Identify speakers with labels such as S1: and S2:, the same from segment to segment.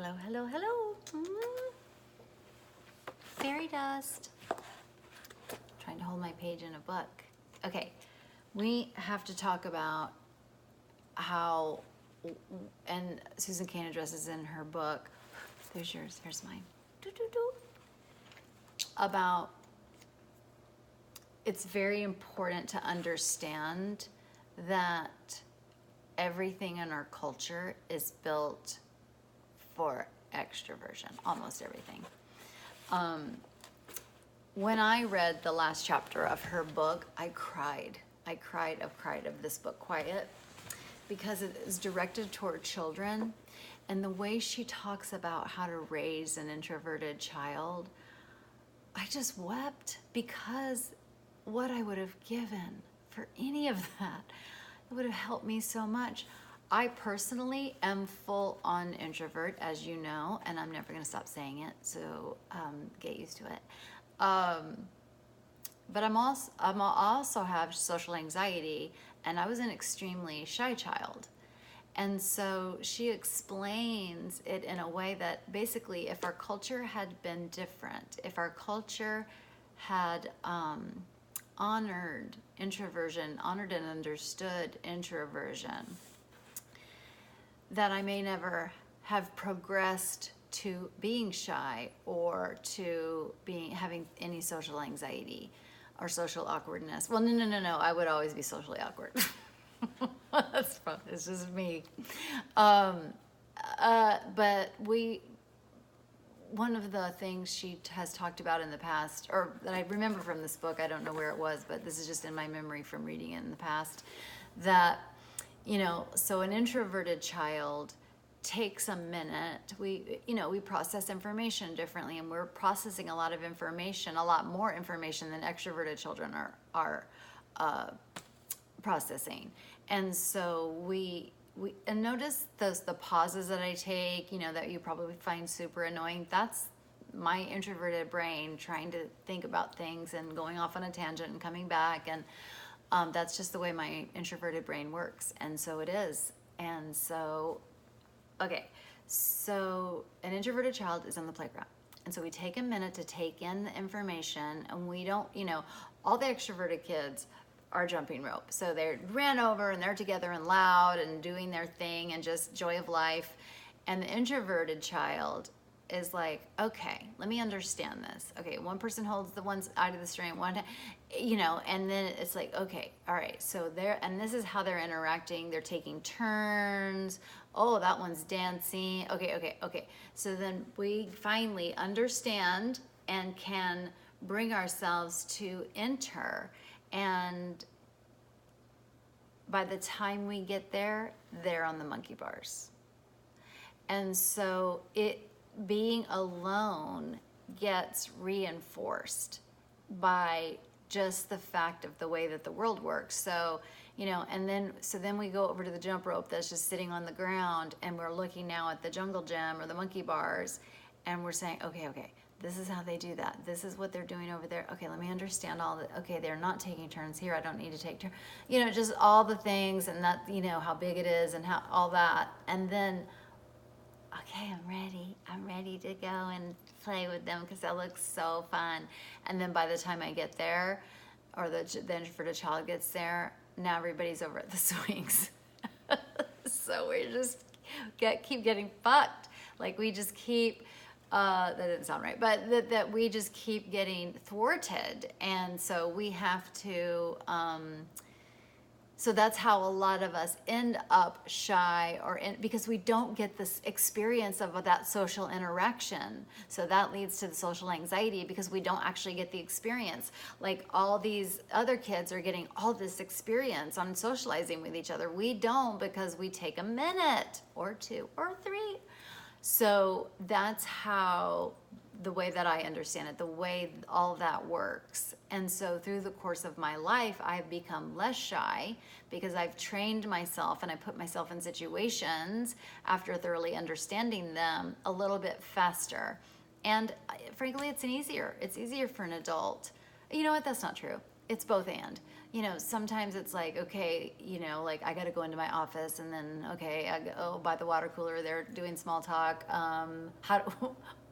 S1: Hello, hello, hello. Fairy dust. Trying to hold my page in a book. Okay, we have to talk about how, and Susan Cain addresses in her book, there's yours, here's mine, about it's very important to understand that everything in our culture is built for extroversion, almost everything. When I read the last chapter of her book, I cried of this book, Quiet, because it is directed toward children, and the way she talks about how to raise an introverted child, I just wept, because what I would have given for any of that, it would have helped me so much. I personally am full on introvert, as you know, and I'm never going to stop saying it, so get used to it. But I'm also have social anxiety, and I was an extremely shy child. And so she explains it in a way that basically, if our culture had been different, if our culture had honored introversion, honored and understood introversion, that I may never have progressed to being shy or to having any social anxiety or social awkwardness. Well, no. I would always be socially awkward. That's fun. It's just me. But one of the things she has talked about in the past, or that I remember from this book, I don't know where it was, but this is just in my memory from reading it in the past, that, so an introverted child takes a minute. We process information differently, and we're processing a lot of information, a lot more information than extroverted children are processing. And so and notice the pauses that I take, that you probably find super annoying. That's my introverted brain trying to think about things and going off on a tangent and coming back. And that's just the way my introverted brain works. And so it is. And so, okay. So an introverted child is on the playground. And so we take a minute to take in the information, and we don't, all the extroverted kids are jumping rope. So they ran over and they're together and loud and doing their thing and just joy of life. And the introverted child is like, okay, let me understand this. Okay, one person holds the one side of the string, and then it's like, okay, all right, so and this is how they're interacting. They're taking turns. Oh, that one's dancing. Okay. So then we finally understand and can bring ourselves to enter. And by the time we get there, they're on the monkey bars. And so being alone gets reinforced by just the fact of the way that the world works. So, then we go over to the jump rope that's just sitting on the ground, and we're looking now at the jungle gym or the monkey bars, and we're saying, okay, this is how they do that. This is what they're doing over there. Okay, let me understand all that. Okay, they're not taking turns here. I don't need to take turns. Just all the things, and that, how big it is and how all that. And then, okay, I'm ready to go and play with them because that looks so fun. And then by the time I get there, or the introverted child gets there, now everybody's over at the swings. So we just keep getting fucked. Like we just keep, that didn't sound right, but that we just keep getting thwarted. And so we have to, so that's how a lot of us end up shy, because we don't get this experience of that social interaction. So that leads to the social anxiety, because we don't actually get the experience. Like all these other kids are getting all this experience on socializing with each other. We don't, because we take a minute or two or three. So that's how, the way that I understand it, the way all that works. And so through the course of my life, I've become less shy, because I've trained myself and I put myself in situations after thoroughly understanding them a little bit faster. And frankly, it's easier for an adult. You know what? That's not true. it's both and. You know, sometimes it's like, okay, you know, like I got to go into my office and then, okay, I go by the water cooler. They're doing small talk.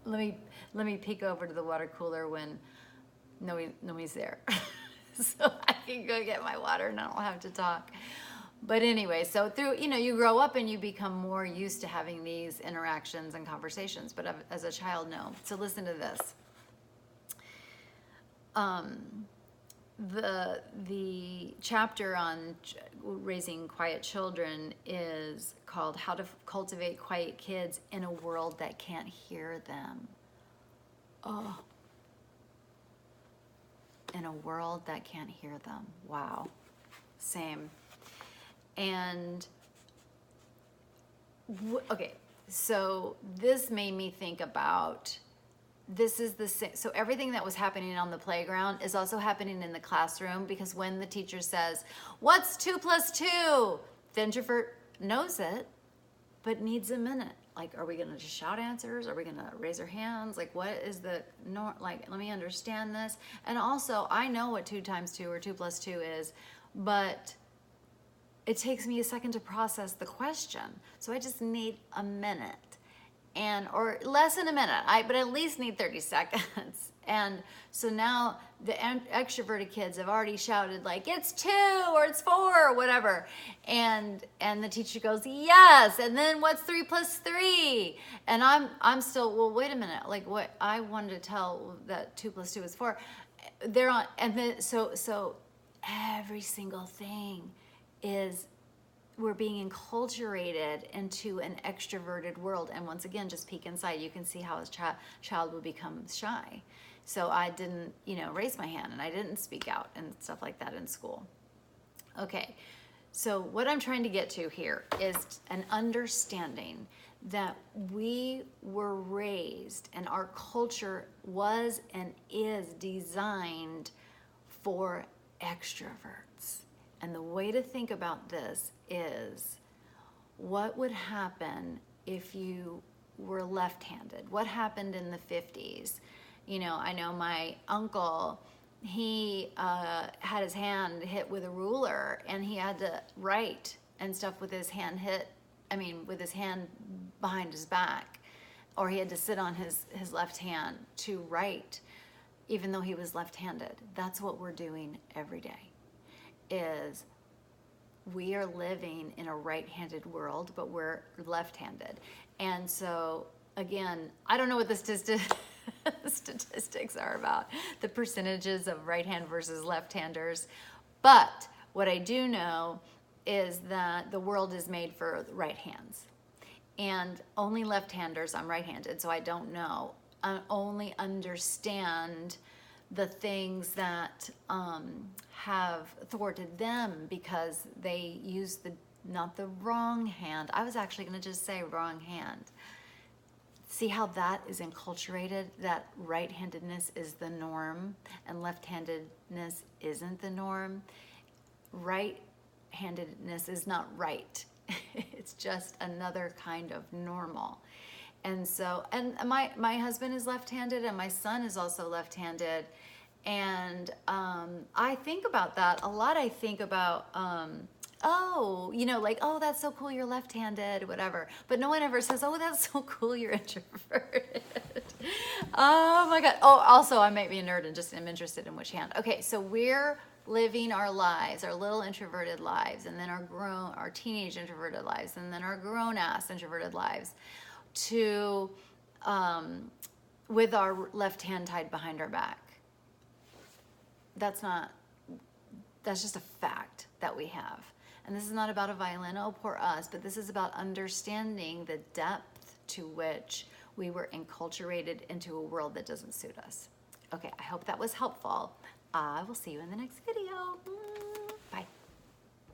S1: Let me peek over to the water cooler when nobody's there. So I can go get my water and I don't have to talk. But anyway, so through, you know, you grow up and you become more used to having these interactions and conversations. But as a child, no. So listen to this. The chapter on raising quiet children is called How to Cultivate Quiet Kids in a World That Can't Hear Them. Oh. In a world that can't hear them. Wow. Same. And, okay, so this made me think about, this is the same, so everything that was happening on the playground is also happening in the classroom, because when the teacher says, what's 2 + 2? The introvert knows it, but needs a minute. Like, are we gonna just shout answers? Are we gonna raise our hands? Like, what is the, like, let me understand this. And also, I know what 2 × 2 or 2 + 2 is, but it takes me a second to process the question. So I just need a minute, or less than a minute, but at least need 30 seconds. And so now the extroverted kids have already shouted like, it's 2 or it's 4 or whatever. And the teacher goes, yes. And then what's 3 + 3? And I'm still, well, wait a minute. Like, what I wanted to tell that 2 + 2 is 4. They're on, and then, so every single thing is, we're being enculturated into an extroverted world. And once again, just peek inside, you can see how a child would become shy. So I didn't, you know, raise my hand and I didn't speak out and stuff like that in school. Okay, so what I'm trying to get to here is an understanding that we were raised and our culture was and is designed for extroverts. And the way to think about this is, what would happen if you were left-handed? What happened in the 50s? You know, I know my uncle, he had his hand hit with a ruler and he had to write and stuff with his hand with his hand behind his back, or he had to sit on his left hand to write, even though he was left-handed. That's what we're doing every day. Is we are living in a right-handed world, but we're left-handed. And so, again, I don't know what the statistics are about, the percentages of right-hand versus left-handers, but what I do know is that the world is made for right hands. And only left-handers, I'm right-handed, so I don't know. I only understand the things that have thwarted them because they use not the wrong hand. I was actually going to just say wrong hand. See how that is enculturated, that right-handedness is the norm and left-handedness isn't the norm. Right-handedness is not right. It's just another kind of normal. And so, and my husband is left-handed and my son is also left-handed. And I think about that a lot. I think about, oh, you know, like, oh, that's so cool, you're left-handed, whatever. But no one ever says, oh, that's so cool, you're introverted. Oh my God. Oh, also, I might be a nerd and just am interested in which hand. Okay, so we're living our lives, our little introverted lives, and then our teenage introverted lives, and then our grown-ass introverted lives, with our left hand tied behind our back. That's just a fact that we have. And this is not about a violin, oh, poor us, but this is about understanding the depth to which we were enculturated into a world that doesn't suit us. Okay, I hope that was helpful. I will see you in the next video.